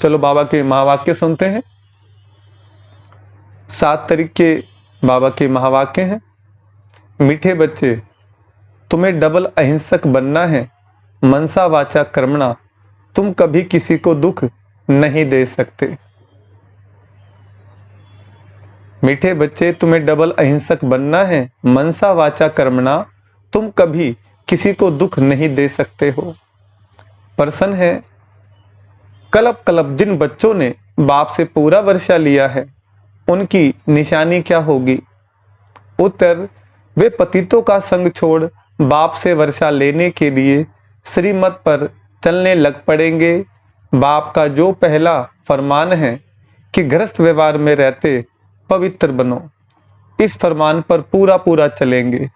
चलो बाबा के महावाक्य सुनते हैं। 7 तरीके बाबा के महावाक्य हैं। मीठे बच्चे, तुम्हें डबल अहिंसक बनना है, मनसा वाचा कर्मणा, तुम कभी किसी को दुख नहीं दे सकते। मीठे बच्चे, तुम्हें डबल अहिंसक बनना है, मनसा वाचा कर्मणा, तुम कभी किसी को दुख नहीं दे सकते हो। प्रश्न है, कलप कलप जिन बच्चों ने बाप से पूरा वर्षा लिया है, उनकी निशानी क्या होगी? उत्तर, वे पतितों का संग छोड़ बाप से वर्षा लेने के लिए श्रीमत पर चलने लग पड़ेंगे। बाप का जो पहला फरमान है कि गृहस्थ व्यवहार में रहते पवित्र बनो, इस फरमान पर पूरा पूरा चलेंगे।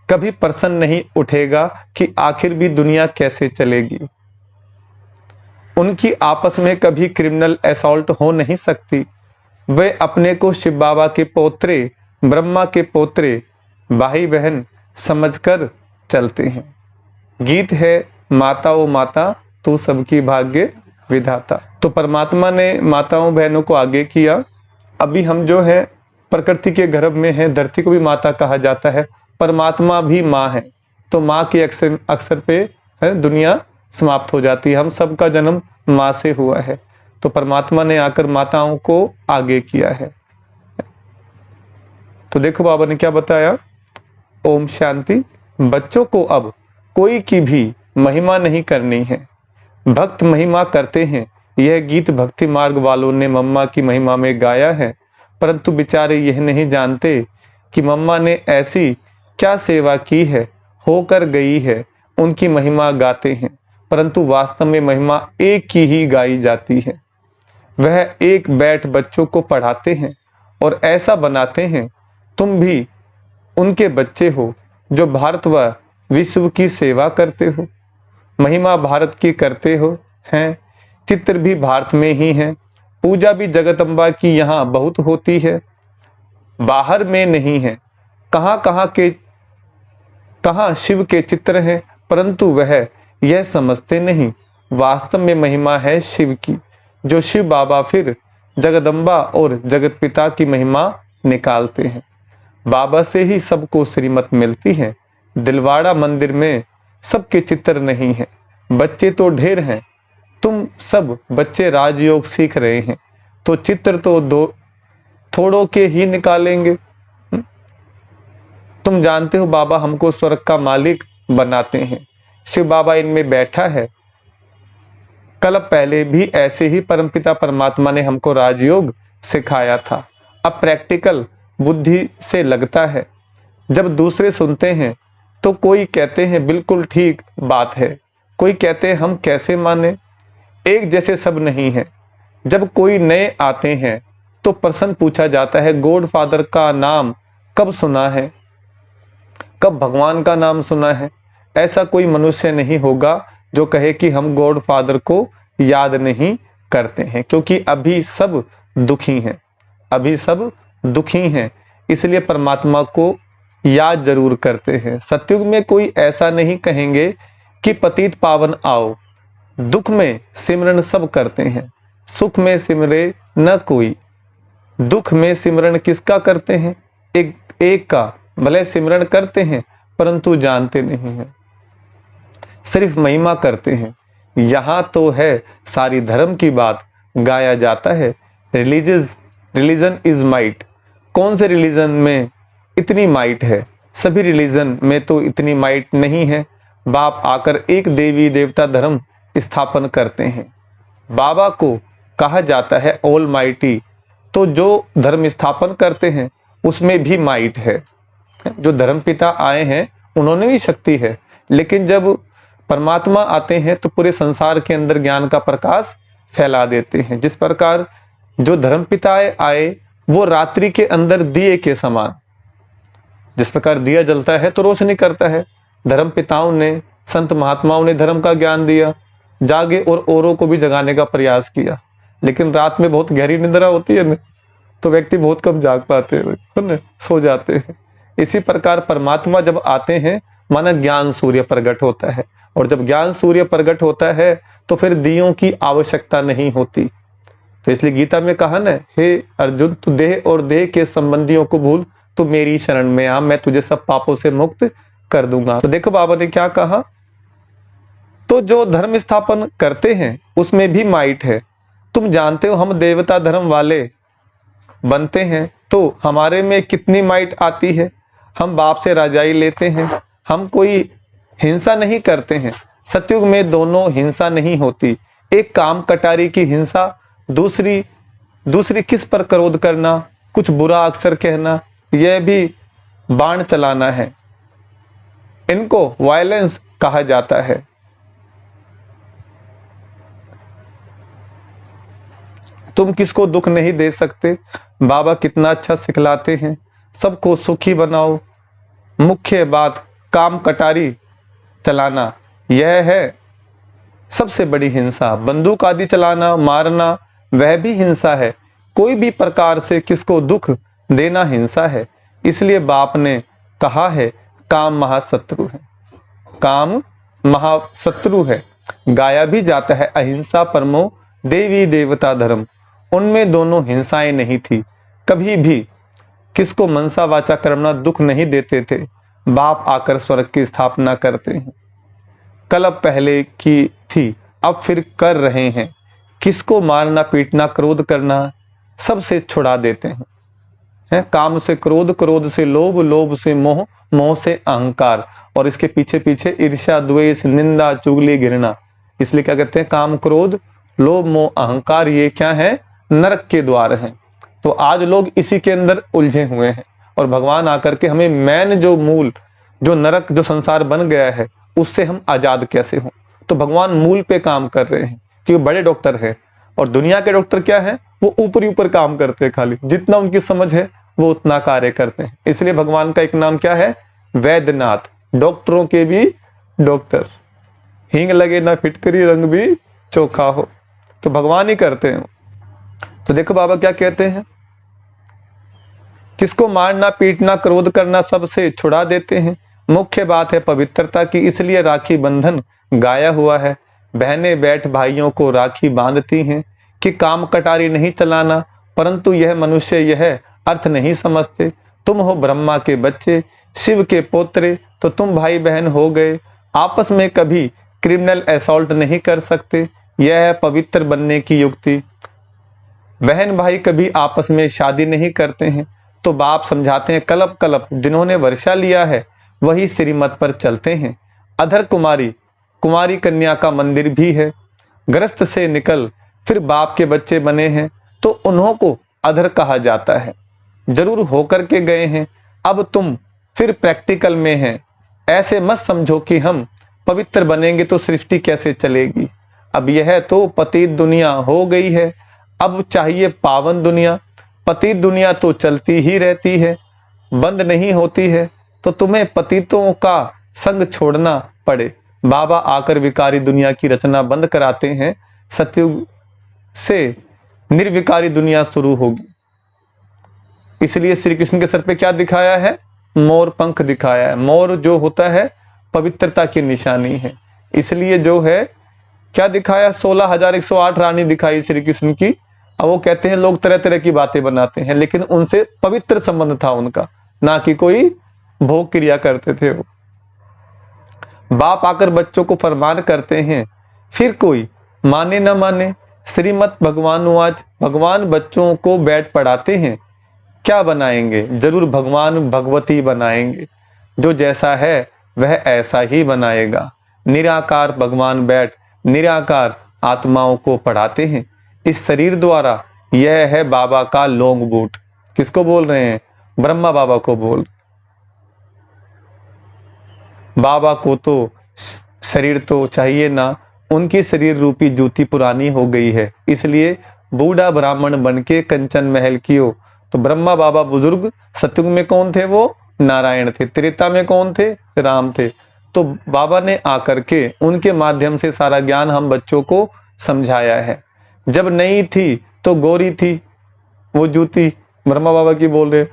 कभी प्रश्न नहीं उठेगा कि आखिर भी दुनिया कैसे चलेगी। उनकी आपस में कभी क्रिमिनल असॉल्ट हो नहीं सकती। वे अपने को शिव बाबा के पोत्रे, ब्रह्मा के पोत्रे, भाई बहन समझकर चलते हैं। गीत है, माता ओ माता तू सबकी भाग्य विधाता। तो परमात्मा ने माताओं बहनों को आगे किया। अभी हम जो है प्रकृति के गर्भ में हैं, धरती को भी माता कहा जाता है, परमात्मा भी माँ है। तो माँ के अक्षर पे है दुनिया समाप्त हो जाती है। हम सबका जन्म माँ से हुआ है, तो परमात्मा ने आकर माताओं को आगे किया है। तो देखो बाबा ने क्या बताया, ओम शांति। बच्चों को अब कोई की भी महिमा नहीं करनी है, भक्त महिमा करते हैं। यह गीत भक्ति मार्ग वालों ने मम्मा की महिमा में गाया है, परंतु बेचारे यह नहीं जानते कि मम्मा ने ऐसी क्या सेवा की है, होकर गई है। उनकी महिमा गाते हैं, परंतु वास्तव में महिमा एक की ही गाई जाती है। वह एक बैठ बच्चों को पढ़ाते हैं और ऐसा बनाते हैं तुम भी उनके बच्चे हो, जो भारत व विश्व की सेवा करते हो। महिमा भारत की करते हो हैं, चित्र भी भारत में ही है। पूजा भी जगदम्बा की यहाँ बहुत होती है, बाहर में नहीं है। कहाँ शिव के चित्र हैं, परंतु वह यह समझते नहीं। वास्तव में महिमा है शिव की, जो शिव बाबा फिर जगदम्बा और जगत पिता की महिमा निकालते हैं। बाबा से ही सबको श्रीमत मिलती है। दिलवाड़ा मंदिर में सबके चित्र नहीं है। बच्चे तो ढेर हैं, तुम सब बच्चे राजयोग सीख रहे हैं, तो चित्र तो थोड़ों के ही निकालेंगे। तुम जानते हो बाबा हमको स्वर्ग का मालिक बनाते हैं, शिव बाबा इनमें बैठा है। कल पहले भी ऐसे ही परमपिता परमात्मा ने हमको राजयोग सिखाया था। अब प्रैक्टिकल बुद्धि से लगता है। जब दूसरे सुनते हैं तो कोई कहते हैं बिल्कुल ठीक बात है, कोई कहते हैं हम कैसे माने, एक जैसे सब नहीं है। जब कोई नए आते हैं तो प्रश्न पूछा जाता है, गॉड फादर का नाम कब सुना है, कब भगवान का नाम सुना है। ऐसा कोई मनुष्य नहीं होगा जो कहे कि हम गॉड फादर को याद नहीं करते हैं, क्योंकि अभी सब दुखी हैं, अभी सब दुखी हैं, इसलिए परमात्मा को याद जरूर करते हैं। सतयुग में कोई ऐसा नहीं कहेंगे कि पतित पावन आओ। दुख में सिमरन सब करते हैं, सुख में सिमरे न कोई। दुख में सिमरन किसका करते हैं, एक का। भले सिमरन करते हैं परंतु जानते नहीं हैं, सिर्फ महिमा करते हैं। यहाँ तो है सारी धर्म की बात, गाया जाता है रिलीजन इज माइट। कौन से रिलीजन में इतनी माइट है, सभी रिलीजन में तो इतनी माइट नहीं है। बाप आकर एक देवी देवता धर्म स्थापन करते हैं। बाबा को कहा जाता है ऑल माइटी, तो जो धर्म स्थापन करते हैं उसमें भी माइट है। जो धर्म पिता आए हैं उन्होंने भी शक्ति है, लेकिन जब परमात्मा आते हैं तो पूरे संसार के अंदर ज्ञान का प्रकाश फैला देते हैं। जिस प्रकार जो धर्म पिता आए वो रात्रि के अंदर दिए के समान, जिस प्रकार दिया जलता है तो रोशनी करता है। धर्म पिताओं ने, संत महात्माओं ने धर्म का ज्ञान दिया, जागे और औरों को भी जगाने का प्रयास किया। लेकिन रात में बहुत गहरी निद्रा होती है ना, तो व्यक्ति बहुत कम जाग पाते हैं, सो जाते हैं। इसी प्रकार परमात्मा जब आते हैं माना ज्ञान सूर्य प्रकट होता है, और जब ज्ञान सूर्य प्रकट होता है तो फिर दियों की आवश्यकता नहीं होती। तो इसलिए गीता में कहा ना, हे अर्जुन तू देह और देह के संबंधियों को भूल, तू मेरी शरण में आ, मैं तुझे सब पापों से मुक्त कर दूंगा। तो देखो बाबा ने क्या कहा, तो जो धर्म स्थापन करते हैं उसमें भी माइट है। तुम जानते हो हम देवता धर्म वाले बनते हैं तो हमारे में कितनी माइट आती है। हम बाप से राजाई लेते हैं, हम कोई हिंसा नहीं करते हैं। सतयुग में दोनों हिंसा नहीं होती, एक काम कटारी की हिंसा, दूसरी किस पर क्रोध करना, कुछ बुरा अक्षर कहना, यह भी बाण चलाना है। इनको वायलेंस कहा जाता है। तुम किसको दुख नहीं दे सकते। बाबा कितना अच्छा सिखलाते हैं, सबको सुखी बनाओ। मुख्य बात काम कटारी चलाना, यह है सबसे बड़ी हिंसा। बंदूक आदि चलाना, मारना, वह भी हिंसा है। कोई भी प्रकार से किसको दुख देना हिंसा है। इसलिए बाप ने कहा है काम महाशत्रु है, काम महाशत्रु है। गाया भी जाता है अहिंसा परमो देवी देवता धर्म। उनमें दोनों हिंसाएं नहीं थी, कभी भी किसको मनसा वाचा कर्मणा दुख नहीं देते थे। बाप आकर स्वर्ग की स्थापना करते हैं, कल्प पहले की थी अब फिर कर रहे हैं। किसको मारना पीटना क्रोध करना सबसे छुड़ा देते हैं। काम से क्रोध, क्रोध से लोभ, लोभ से मोह, मोह से अहंकार, और इसके पीछे पीछे ईर्ष्या, द्वेष, निंदा, चुगली, घृणा। इसलिए क्या कहते हैं, काम क्रोध लोभ मोह अहंकार, ये क्या है, नरक के द्वार हैं। तो आज लोग इसी के अंदर उलझे हुए हैं और भगवान आकर के हमें मैन जो मूल जो नरक जो संसार बन गया है उससे हम आजाद कैसे हों। तो भगवान मूल पे काम कर रहे हैं क्योंकि बड़े डॉक्टर हैं। और दुनिया के डॉक्टर क्या है, वो ऊपर ऊपर काम करते हैं, खाली जितना उनकी समझ है वो उतना कार्य करते हैं। इसलिए भगवान का एक नाम क्या है, वैद्यनाथ, डॉक्टरों के भी डॉक्टर। हींग लगे ना फिटकरी रंग भी चोखा हो, तो भगवान ही करते हैं। तो देखो बाबा क्या कहते हैं, किसको मारना पीटना क्रोध करना सबसे छुड़ा देते हैं। मुख्य बात है पवित्रता की, इसलिए राखी बंधन गाया हुआ है। बहनें बैठ भाइयों को राखी बांधती हैं कि काम कटारी नहीं चलाना, परंतु यह मनुष्य यह अर्थ नहीं समझते। तुम हो ब्रह्मा के बच्चे, शिव के पोत्रे, तो तुम भाई बहन हो गए। आपस में कभी क्रिमिनल असॉल्ट नहीं कर सकते, यह है पवित्र बनने की युक्ति। बहन भाई कभी आपस में शादी नहीं करते हैं, तो बाप समझाते हैं कल्प कल्प जिन्होंने वर्षा लिया है वही श्रीमत पर चलते हैं। अधर कुमारी कन्या का मंदिर भी है। ग्रस्त से निकल फिर बाप के बच्चे बने हैं, तो उन्हों को अधर कहा जाता है। जरूर होकर के गए हैं, अब तुम फिर प्रैक्टिकल में हैं। ऐसे मत समझो कि हम पवित्र बनेंगे तो सृष्टि कैसे चलेगी। अब यह तो पतित दुनिया हो गई है, अब चाहिए पावन दुनिया। पतित दुनिया तो चलती ही रहती है, बंद नहीं होती है, तो तुम्हें पतितों का संग छोड़ना पड़े। बाबा आकर विकारी दुनिया की रचना बंद कराते हैं। सतयुग से निर्विकारी दुनिया शुरू होगी। इसलिए श्री कृष्ण के सर पे क्या दिखाया है, मोर पंख दिखाया है। मोर जो होता है पवित्रता की निशानी है। इसलिए जो है क्या दिखाया, 16,108 रानी दिखाई श्री कृष्ण की। अब वो कहते हैं लोग तरह तरह की बातें बनाते हैं, लेकिन उनसे पवित्र संबंध था उनका, ना कि कोई भोग क्रिया करते थे वो। बाप आकर बच्चों को फरमान करते हैं, फिर कोई माने न माने। श्रीमत भगवानुवाच, भगवान बच्चों को बैठ पढ़ाते हैं। क्या बनाएंगे, जरूर भगवान भगवती बनाएंगे। जो जैसा है वह ऐसा ही बनाएगा। निराकार भगवान बैठ निराकार आत्माओं को पढ़ाते हैं इस शरीर द्वारा। यह है बाबा का लॉन्ग बूट। किसको बोल रहे हैं, ब्रह्मा बाबा को बोल। बाबा को तो शरीर तो चाहिए ना, उनकी शरीर रूपी जूती पुरानी हो गई है, इसलिए बूढ़ा ब्राह्मण बनके कंचन महल कियो। तो ब्रह्मा बाबा बुजुर्ग सतयुग में कौन थे, वो नारायण थे। त्रेता में कौन थे, राम थे। तो बाबा ने आकर के उनके माध्यम से सारा ज्ञान हम बच्चों को समझाया है। जब नई थी तो गोरी थी वो जूती, ब्रह्मा बाबा की बोल रहे,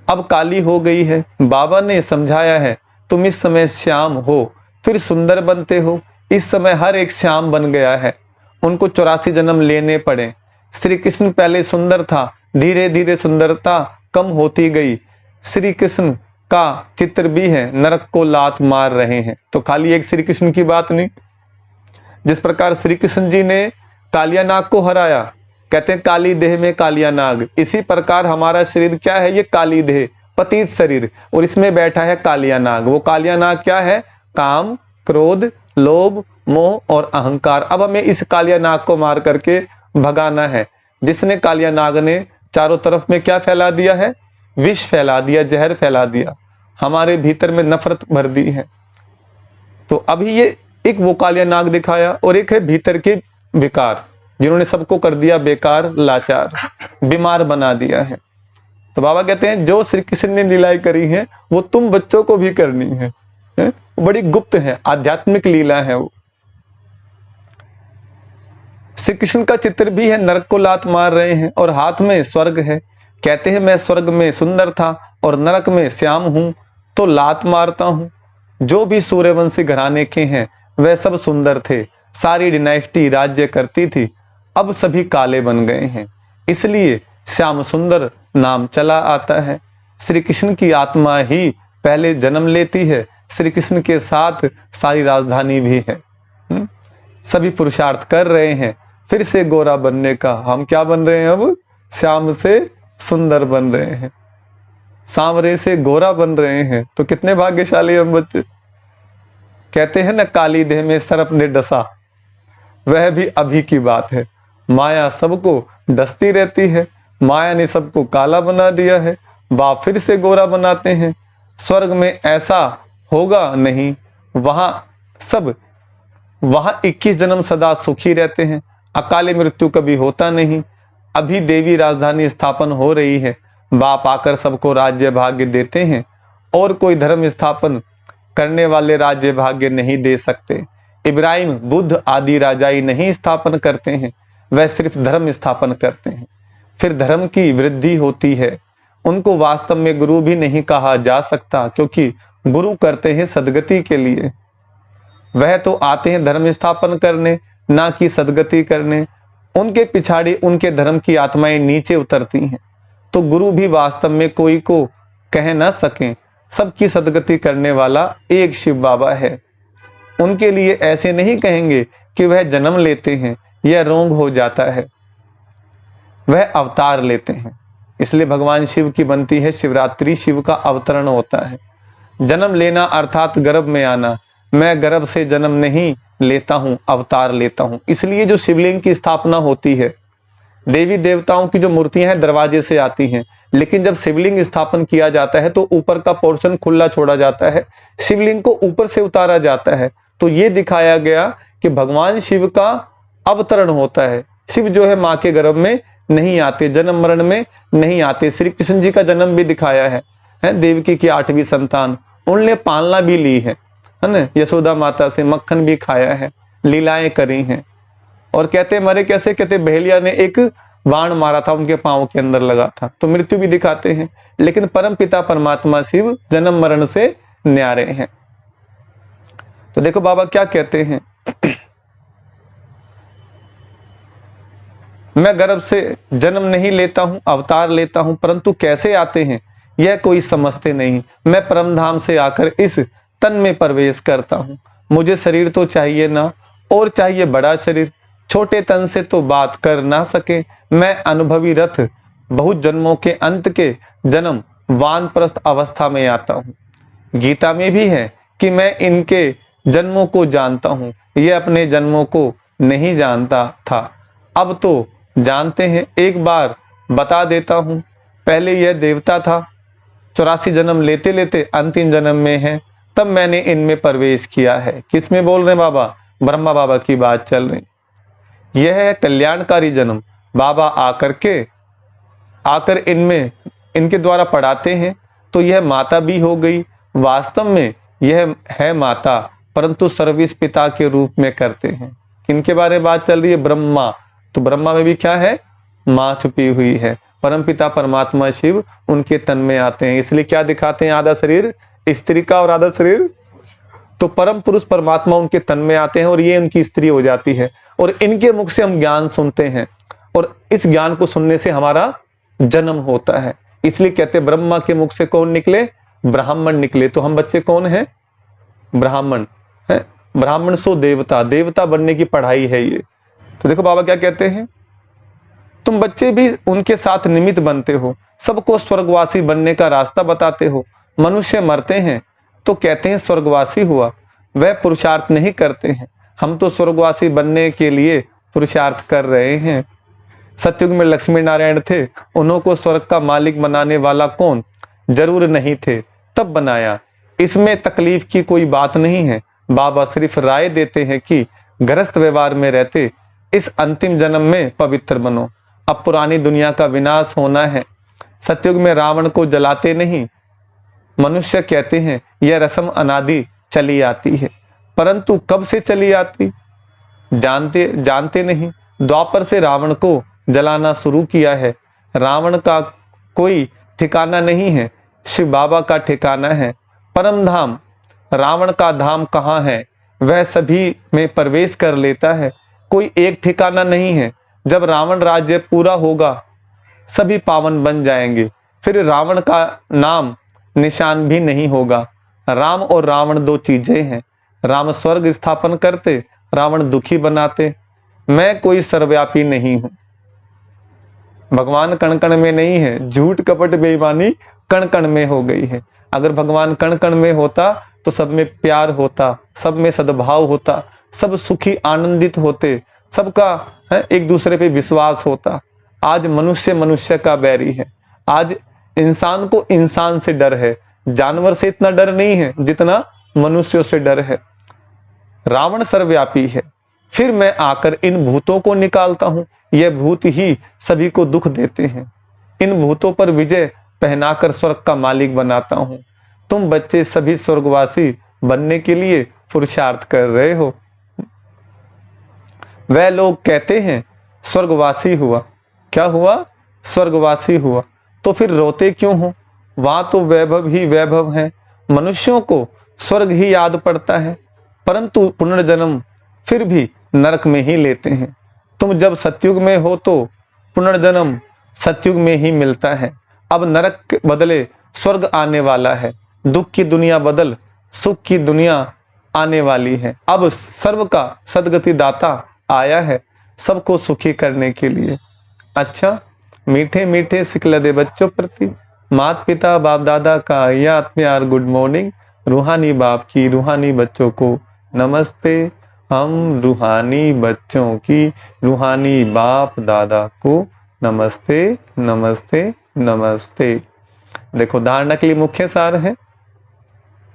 अब काली हो गई है। बाबा ने समझाया है तुम इस समय श्याम हो फिर सुंदर बनते हो। इस समय हर एक श्याम बन गया है, उनको 84 जन्म लेने पड़े श्री कृष्ण पहले सुंदर था, धीरे धीरे सुंदरता कम होती गई। श्री कृष्ण का चित्र भी है, नरक को लात मार रहे हैं। तो खाली एक श्री कृष्ण की बात नहीं, जिस प्रकार श्री कृष्ण जी ने कालिया नाग को हराया, कहते हैं काली देह में कालिया नाग, इसी प्रकार हमारा शरीर क्या है, ये काली देह, पतित शरीर, और इसमें बैठा है कालिया नाग। वो कालिया नाग क्या है, काम, क्रोध, लोभ, मोह और अहंकार। अब हमें इस कालिया नाग को मार करके भगाना है, जिसने कालिया नाग ने चारों तरफ में क्या फैला दिया है, विष फैला दिया, जहर फैला दिया, हमारे भीतर में नफरत भर दी है। तो अभी ये एक वो कालिया नाग दिखाया, और एक है भीतर के विकार, जिन्होंने सबको कर दिया बेकार, लाचार, बीमार बना दिया है। तो बाबा कहते हैं जो श्री कृष्ण ने लीलाएं करी हैं वो तुम बच्चों को भी करनी है, वो बड़ी गुप्त है, आध्यात्मिक लीला है। वो श्री कृष्ण का चित्र भी है, नरक को लात मार रहे हैं और हाथ में स्वर्ग है। कहते हैं मैं स्वर्ग में सुंदर था और नरक में श्याम हूं, तो लात मारता हूं। जो भी सूर्यवंशी घराने के हैं वह सब सुंदर थे, सारी डिनाइस्टी राज्य करती थी, अब सभी काले बन गए हैं, इसलिए श्याम सुंदर नाम चला आता है। श्री कृष्ण की आत्मा ही पहले जन्म लेती है, श्री कृष्ण के साथ सारी राजधानी भी है। सभी पुरुषार्थ कर रहे हैं फिर से गोरा बनने का। हम क्या बन रहे हैं, अब श्याम से सुंदर बन रहे हैं, सांवरे से गोरा बन रहे हैं। तो कितने भाग्यशाली हम बच्चे। कहते हैं ना काली देह में सर्प ने डसा, वह भी अभी की बात है। माया सबको डसती रहती है, माया ने सबको काला बना दिया है, बाप फिर से गोरा बनाते हैं। स्वर्ग में ऐसा होगा नहीं, वहां 21 जन्म सदा सुखी रहते हैं, अकाले मृत्यु कभी होता नहीं। अभी देवी राजधानी स्थापन हो रही है, बाप आकर सबको राज्य भाग्य देते हैं, और कोई धर्म स्थापन करने वाले राज्य भाग्य नहीं दे सकते। इब्राहिम, बुद्ध आदि राजाई नहीं स्थापन करते हैं, वह सिर्फ धर्म स्थापन करते हैं, फिर धर्म की वृद्धि होती है। उनको वास्तव में गुरु भी नहीं कहा जा सकता, क्योंकि गुरु करते हैं सदगति के लिए, वह तो आते हैं धर्म स्थापन करने, ना कि सदगति करने। उनके पिछाड़ी उनके धर्म की आत्माएं नीचे उतरती हैं, तो गुरु भी वास्तव में कोई को कह ना सकें। सबकी सदगति करने वाला एक शिव बाबा है। उनके लिए ऐसे नहीं कहेंगे कि वह जन्म लेते हैं, यह रोंग हो जाता है, वह अवतार लेते हैं। इसलिए भगवान शिव की बनती है शिवरात्रि, शिव का अवतरण होता है। जन्म लेना अर्थात गर्भ में आना, मैं गर्भ से जन्म नहीं लेता हूं, अवतार लेता हूं। इसलिए जो शिवलिंग की स्थापना होती है, देवी देवताओं की जो मूर्तियां हैं दरवाजे से आती हैं, लेकिन जब शिवलिंग स्थापन किया जाता है तो ऊपर का पोर्शन खुला छोड़ा जाता है, शिवलिंग को ऊपर से उतारा जाता है। तो ये दिखाया गया कि भगवान शिव का अवतरण होता है। शिव जो है माँ के गर्भ में नहीं आते, जन्म मरण में नहीं आते। श्री कृष्ण जी का जन्म भी दिखाया है, देवकी की 8वीं संतान, उनने पालना भी ली है ना, यशोदा माता से मक्खन भी खाया है, लीलाएं करी हैं। और कहते मरे कैसे, कहते बहेलिया ने एक बाण मारा था, उनके पांव के अंदर लगा था, तो मृत्यु भी दिखाते हैं। लेकिन परम पिता परमात्मा शिव जन्म मरण से न्यारे हैं। तो देखो बाबा क्या कहते हैं, मैं गर्भ से जन्म नहीं लेता हूं, अवतार लेता हूं, परंतु कैसे आते हैं यह कोई समझते नहीं। मैं परम धाम से आकर इस तन में प्रवेश करता हूं। मुझे शरीर तो चाहिए ना, और चाहिए बड़ा शरीर, छोटे तन से तो बात कर ना सके। मैं अनुभवी रथ, बहुत जन्मों के अंत के जन्म वानप्रस्थ अवस्था में आता हूं। गीता में भी है कि मैं इनके जन्मों को जानता हूं, ये अपने जन्मों को नहीं जानता था, अब तो जानते हैं। एक बार बता देता हूं, पहले यह देवता था, 84 जन्म लेते लेते अंतिम जन्म में है, तब मैंने इनमें प्रवेश किया है। किसमें बोल रहे हैं बाबा, ब्रह्मा बाबा की बात चल रही। यह है कल्याणकारी जन्म। बाबा आकर इनमें इनके द्वारा पढ़ाते हैं, तो यह माता भी हो गई। वास्तव में यह है माता, परंतु सर्विस पिता के रूप में करते हैं। किनके बारे में बात चल रही है, ब्रह्मा। तो ब्रह्मा में भी क्या है, माँ छुपी हुई है। परम पिता परमात्मा शिव उनके तन में आते हैं, इसलिए क्या दिखाते हैं, आधा शरीर स्त्री का और आधा शरीर, तो परम पुरुष परमात्मा उनके तन में आते हैं और ये उनकी स्त्री हो जाती है, और इनके मुख से हम ज्ञान सुनते हैं। और इस ज्ञान को सुनने से हमारा जन्म होता है। इसलिए कहते हैं ब्रह्मा के मुख से कौन निकले? ब्राह्मण निकले। तो हम बच्चे कौन हैं? ब्राह्मण है। ब्राह्मण सो देवता, देवता बनने की पढ़ाई है ये। तो देखो बाबा क्या कहते हैं, तुम बच्चे भी उनके साथ निमित्त बनते हो, सबको स्वर्गवासी बनने का रास्ता बताते हो। मनुष्य मरते हैं तो कहते हैं स्वर्गवासी हुआ, वह पुरुषार्थ नहीं करते हैं। हम तो स्वर्गवासी बनने के लिए पुरुषार्थ कर रहे हैं। सतयुग में लक्ष्मी नारायण थे, उन्हों को स्वर्ग का मालिक बनाने वाला कौन? जरूर नहीं थे, तब बनाया। इसमें तकलीफ की कोई बात नहीं है। बाबा सिर्फ राय देते हैं कि गृहस्थ व्यवहार में रहते इस अंतिम जन्म में पवित्र बनो। अब पुरानी दुनिया का विनाश होना है। सतयुग में रावण को जलाते नहीं। मनुष्य कहते हैं यह रस्म अनादि चली आती है, परंतु कब से चली आती जानते नहीं। द्वापर से रावण को जलाना शुरू किया है। रावण का कोई ठिकाना नहीं है, शिव बाबा का ठिकाना है। परम धाम, रावण का धाम कहाँ है? वह सभी में प्रवेश कर लेता है, कोई एक ठिकाना नहीं है। जब रावण राज्य पूरा होगा सभी पावन बन जाएंगे, फिर रावण का नाम निशान भी नहीं होगा। राम और रावण दो चीजें हैं। राम स्वर्ग स्थापन करते, रावण दुखी बनाते। मैं कोई सर्वव्यापी नहीं हूं। भगवान कण कण में नहीं है, झूठ कपट बेईमानी कण कण में हो गई है। अगर भगवान कण कण में होता तो सब में प्यार होता, सब में सद्भाव होता, सब सुखी आनंदित होते, सबका एक दूसरे पे विश्वास होता। आज मनुष्य मनुष्य का बैरी है। आज इंसान को इंसान से डर है, जानवर से इतना डर नहीं है जितना मनुष्यों से डर है। रावण सर्वव्यापी है, फिर मैं आकर इन भूतों को निकालता हूं। यह भूत ही सभी को दुख देते हैं। इन भूतों पर विजय पहनाकर स्वर्ग का मालिक बनाता हूं। तुम बच्चे सभी स्वर्गवासी बनने के लिए पुरुषार्थ कर रहे हो। वह लोग कहते हैं स्वर्गवासी हुआ। क्या हुआ? स्वर्गवासी हुआ। तो फिर रोते क्यों हो? वहां तो वैभव ही वैभव है। मनुष्यों को स्वर्ग ही याद पड़ता है, परंतु पुनर्जन्म फिर भी नरक में ही लेते हैं। तुम जब सतयुग में हो तो पुनर्जन्म सतयुग में ही मिलता है। अब नरक के बदले स्वर्ग आने वाला है। दुख की दुनिया बदल सुख की दुनिया आने वाली है। अब सर्व का सदगति दाता आया है, सबको सुखी करने के लिए। अच्छा, मीठे मीठे सिखलदे बच्चों प्रति माता पिता बाप दादा का याद प्यार गुड मॉर्निंग। रूहानी बाप की रूहानी बच्चों को नमस्ते। हम रूहानी बच्चों की रूहानी बाप दादा को नमस्ते नमस्ते नमस्ते। देखो धारणा के लिए मुख्य सार है,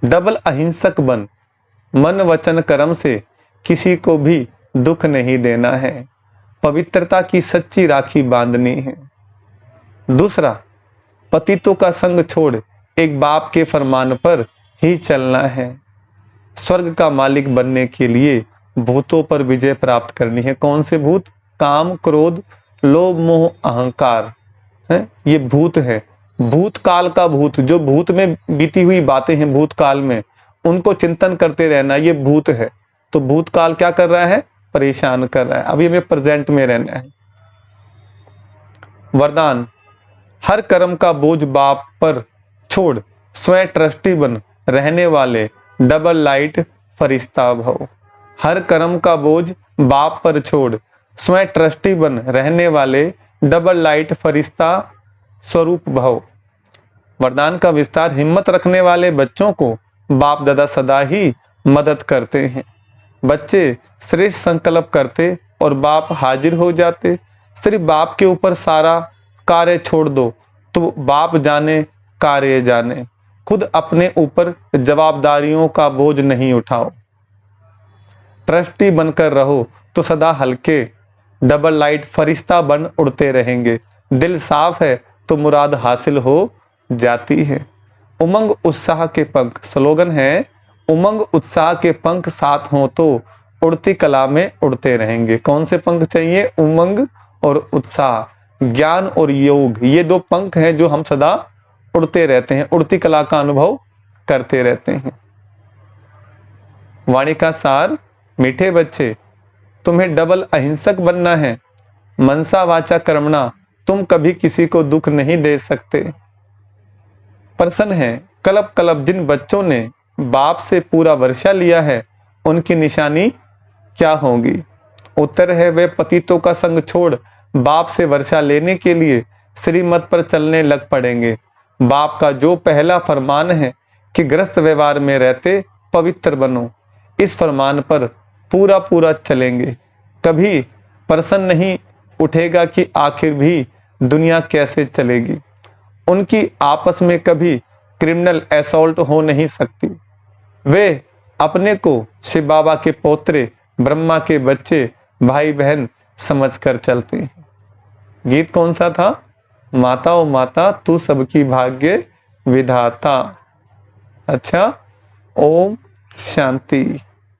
डबल अहिंसक बन, मन वचन कर्म से किसी को भी दुख नहीं देना है। पवित्रता की सच्ची राखी बांधनी है। दूसरा, पतितों का संग छोड़ एक बाप के फरमान पर ही चलना है। स्वर्ग का मालिक बनने के लिए भूतों पर विजय प्राप्त करनी है। कौन से भूत? काम क्रोध लोभ मोह अहंकार है, ये भूत है। भूतकाल का भूत, जो भूत में बीती हुई बातें हैं भूतकाल में, उनको चिंतन करते रहना, ये भूत है। तो भूतकाल क्या कर रहा है? परेशान कर रहा है। अभी हमें प्रेजेंट में रहना है। वरदान, हर कर्म का बोझ बाप पर छोड़ स्वयं ट्रस्टी बन रहने वाले डबल लाइट फरिश्ता भव। हर कर्म का बोझ बाप पर छोड़ स्वयं ट्रस्टी बन रहने वाले डबल लाइट फरिश्ता स्वरूप भव। वरदान का विस्तार, हिम्मत रखने वाले बच्चों को बाप दादा सदा ही मदद करते हैं। बच्चे श्रेष्ठ संकल्प करते और बाप हाजिर हो जाते। सिर्फ बाप के ऊपर सारा कार्य छोड़ दो तो बाप जाने कार्य जाने। खुद अपने ऊपर जवाबदारियों का बोझ नहीं उठाओ। ट्रस्टी बनकर रहो तो सदा हल्के डबल लाइट फरिश्ता बन उड़ते रहेंगे। दिल साफ है तो मुराद हासिल हो जाती है। उमंग उत्साह के पंख, स्लोगन है उमंग उत्साह के पंख साथ हो तो उड़ती कला में उड़ते रहेंगे। कौन से पंख चाहिए? उमंग और उत्साह। ज्ञान और योग, ये दो पंख हैं जो हम सदा उड़ते रहते हैं, उड़ती कला का अनुभव करते रहते हैं। वाणी का सार, मीठे बच्चे तुम्हें डबल अहिंसक बनना है। मनसा वाचा कर्मणा तुम कभी किसी को दुख नहीं दे सकते। प्रश्न है, कलप कलप जिन बच्चों ने बाप से पूरा वर्षा लिया है उनकी निशानी क्या होगी? उत्तर है, वे पतितों का संग छोड़ बाप से वर्षा लेने के लिए श्रीमत पर चलने लग पड़ेंगे। बाप का जो पहला फरमान है कि गृहस्थ व्यवहार में रहते पवित्र बनो, इस फरमान पर पूरा पूरा चलेंगे। कभी प्रश्न नहीं उठेगा कि आखिर भी दुनिया कैसे चलेगी। उनकी आपस में कभी क्रिमिनल असॉल्ट हो नहीं सकती। वे अपने को शिव बाबा के पोत्रे, ब्रह्मा के बच्चे, भाई बहन समझकर चलते हैं। गीत कौन सा था? माता ओ माता तू सबकी भाग्य विधाता। अच्छा, ओम शांति।